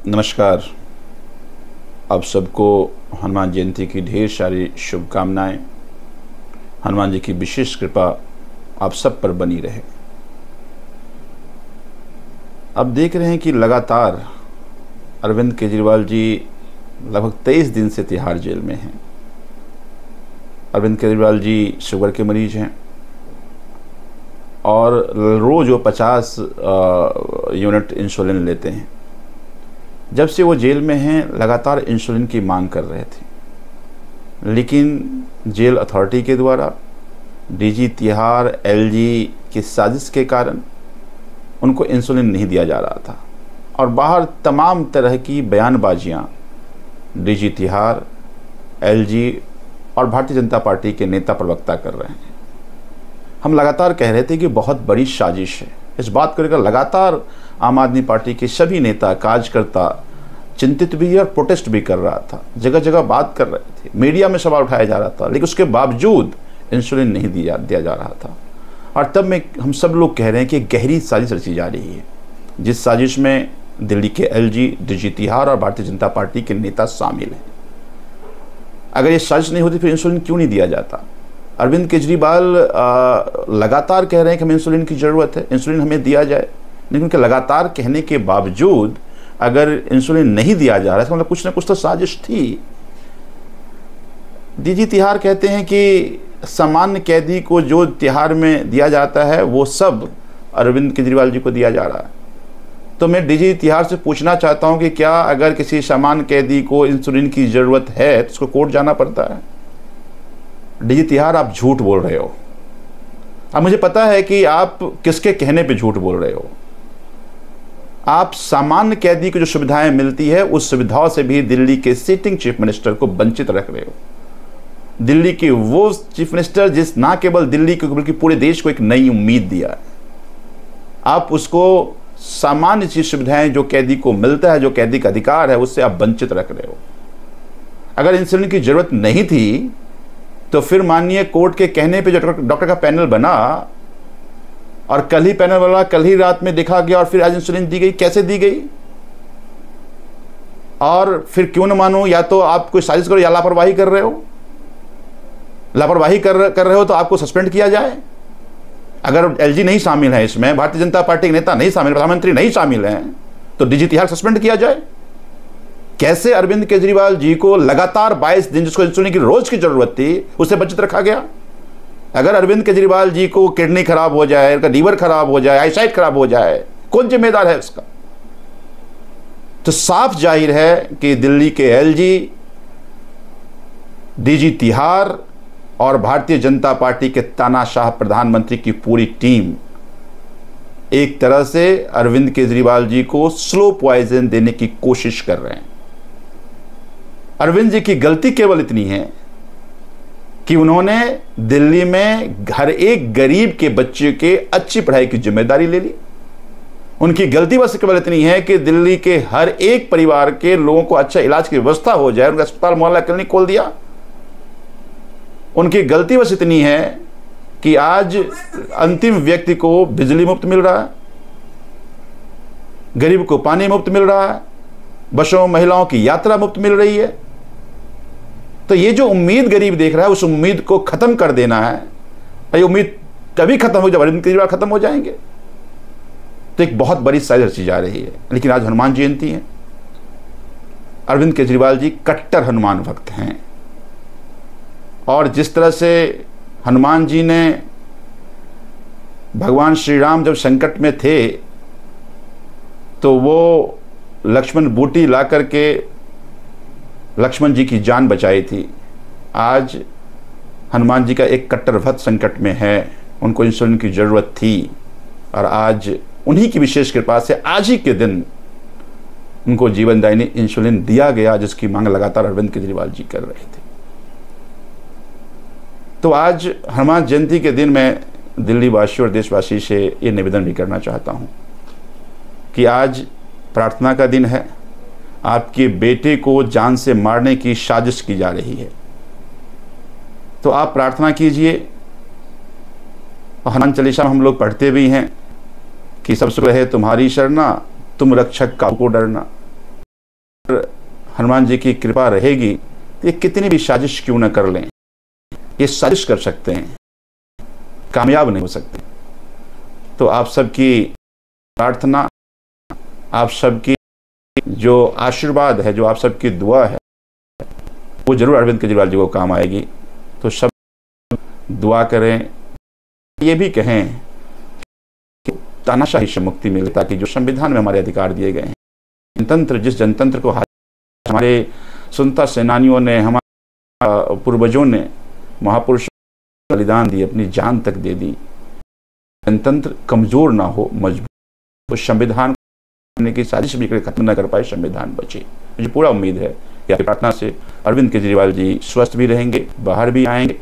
नमस्कार। आप सबको हनुमान जयंती की ढेर सारी शुभकामनाएं। हनुमान जी की विशेष कृपा आप सब पर बनी रहे। अब देख रहे हैं कि लगातार अरविंद केजरीवाल जी लगभग 23 दिन से तिहाड़ जेल में हैं। अरविंद केजरीवाल जी शुगर के मरीज हैं और रोज़ वो 50 यूनिट इंसुलिन लेते हैं। जब से वो जेल में हैं लगातार इंसुलिन की मांग कर रहे थे, लेकिन जेल अथॉरिटी के द्वारा डीजी तिहाड़ एलजी की साजिश के कारण उनको इंसुलिन नहीं दिया जा रहा था और बाहर तमाम तरह की बयानबाजियां डीजी तिहाड़, एलजी और भारतीय जनता पार्टी के नेता प्रवक्ता कर रहे हैं। हम लगातार कह रहे थे कि बहुत बड़ी साजिश है। इस बात को लेकर लगातार आम आदमी पार्टी के सभी नेता कार्यकर्ता चिंतित भी और प्रोटेस्ट भी कर रहा था, जगह जगह बात कर रहे थे, मीडिया में सवाल उठाया जा रहा था, लेकिन उसके बावजूद इंसुलिन नहीं दिया जा रहा था। और तब में हम सब लोग कह रहे हैं कि गहरी साजिश रची जा रही है, जिस साजिश में दिल्ली के एलजी, डीजी तिहाड़ और भारतीय जनता पार्टी के नेता शामिल हैं। अगर ये साजिश नहीं होती फिर इंसुलिन क्यों नहीं दिया जाता? अरविंद केजरीवाल लगातार कह रहे हैं कि हमें इंसुलिन की ज़रूरत है, इंसुलिन हमें दिया जाए, लेकिन उनके लगातार कहने के बावजूद अगर इंसुलिन नहीं दिया जा रहा है तो मतलब कुछ ना कुछ तो साजिश थी। डीजी तिहाड़ कहते हैं कि सामान्य कैदी को जो तिहाड़ में दिया जाता है वो सब अरविंद केजरीवाल जी को दिया जा रहा है। तो मैं डीजी तिहाड़ से पूछना चाहता हूं कि क्या अगर किसी सामान्य कैदी को इंसुलिन की ज़रूरत है तो उसको कोर्ट जाना पड़ता है? डीजी तिहाड़, आप झूठ बोल रहे हो। अब मुझे पता है कि आप किसके कहने पे झूठ बोल रहे हो। आप सामान्य कैदी को जो सुविधाएं मिलती है उस सुविधाओं से भी दिल्ली के सिटिंग चीफ मिनिस्टर को वंचित रख रहे हो। दिल्ली के वो चीफ मिनिस्टर जिस ना केवल दिल्ली को बल्कि पूरे देश को एक नई उम्मीद दिया है, आप उसको सामान्य चीज सुविधाएं जो कैदी को मिलता है, जो कैदी का अधिकार है, उससे आप वंचित रख रहे हो। अगर इंसुलिन की जरूरत नहीं थी तो फिर माननीय कोर्ट के कहने पे जो डॉक्टर का पैनल बना और कल ही पैनल वाला कल ही रात में देखा गया और फिर आज इंसुलिन दी गई, कैसे दी गई? और फिर क्यों न मानो, या तो आप कोई साजिश करो या लापरवाही कर रहे हो। लापरवाही कर रहे हो तो आपको सस्पेंड किया जाए। अगर एलजी नहीं शामिल है इसमें, भारतीय जनता पार्टी के नेता नहीं शामिल, प्रधानमंत्री नहीं शामिल हैं, तो डीजी तिहाड़ सस्पेंड किया जाए। कैसे अरविंद केजरीवाल जी को लगातार 22 दिन, जिसको इंसुलिन की रोज की जरूरत थी, उससे वंचित रखा गया? अगर अरविंद केजरीवाल जी को किडनी खराब हो जाए, उनका लीवर खराब हो जाए, आईसाइट खराब हो जाए, कौन जिम्मेदार है इसका? तो साफ जाहिर है कि दिल्ली के एलजी, डीजी तिहाड़ और भारतीय जनता पार्टी के तानाशाह प्रधानमंत्री की पूरी टीम एक तरह से अरविंद केजरीवाल जी को स्लो पॉइजन देने की कोशिश कर रहे हैं। अरविंद जी की गलती केवल इतनी है कि उन्होंने दिल्ली में हर एक गरीब के बच्चे के अच्छी पढ़ाई की जिम्मेदारी ले ली। उनकी गलती बस केवल इतनी है कि दिल्ली के हर एक परिवार के लोगों को अच्छा इलाज की व्यवस्था हो जाए, उनका अस्पताल मोहल्ला क्लिनिक खोल दिया। उनकी गलती बस इतनी है कि आज अंतिम व्यक्ति को बिजली मुफ्त मिल रहा है, गरीब को पानी मुफ्त मिल रहा है, बसों महिलाओं की यात्रा मुफ्त मिल रही है। तो ये जो उम्मीद गरीब देख रहा है, उस उम्मीद को खत्म कर देना है। और ये उम्मीद तभी खत्म हो जब अरविंद केजरीवाल खत्म हो जाएंगे। तो एक बहुत बड़ी साजिश रची जा रही है। लेकिन आज हनुमान जयंती है। अरविंद केजरीवाल जी कट्टर हनुमान भक्त हैं और जिस तरह से हनुमान जी ने भगवान श्री राम जब संकट में थे तो वो लक्ष्मण बूटी ला करके लक्ष्मण जी की जान बचाई थी, आज हनुमान जी का एक कट्टर भक्त संकट में है, उनको इंसुलिन की ज़रूरत थी और आज उन्हीं की विशेष कृपा से आज ही के दिन उनको जीवनदायिनी इंसुलिन दिया गया, जिसकी मांग लगातार अरविंद केजरीवाल जी कर रहे थे। तो आज हनुमान जयंती के दिन मैं दिल्ली वासी और देशवासी से ये निवेदन भी करना चाहता हूँ कि आज प्रार्थना का दिन है। आपके बेटे को जान से मारने की साजिश की जा रही है, तो आप प्रार्थना कीजिए। हनुमान चालीसा में हम लोग पढ़ते भी हैं कि सबसे रहे तुम्हारी शरणा, तुम रक्षक का को डरना। हनुमान जी की कृपा रहेगी तो ये कितनी भी साजिश क्यों न कर लें, ये साजिश कर सकते हैं, कामयाब नहीं हो सकते। तो आप सबकी प्रार्थना, आप सबकी जो आशीर्वाद है, जो आप सबकी दुआ है, वो जरूर अरविंद केजरीवाल जी को काम आएगी। तो सब दुआ करें, ये भी कहें कि तानाशाही से मुक्ति मिले, ताकि जो संविधान में हमारे अधिकार दिए गए हैं, जनतंत्र, जिस जनतंत्र को हमारे स्वतंत्रता सेनानियों ने, हमारे पूर्वजों ने, महापुरुषों बलिदान दी, अपनी जान तक दे दी, जनतंत्र कमजोर ना हो, मजबूत। उस संविधान की साजिश भी खत्म न कर पाए, संविधान बचे। मुझे पूरा उम्मीद है कि आपकी प्रार्थना से अरविंद केजरीवाल जी स्वस्थ भी रहेंगे, बाहर भी आएंगे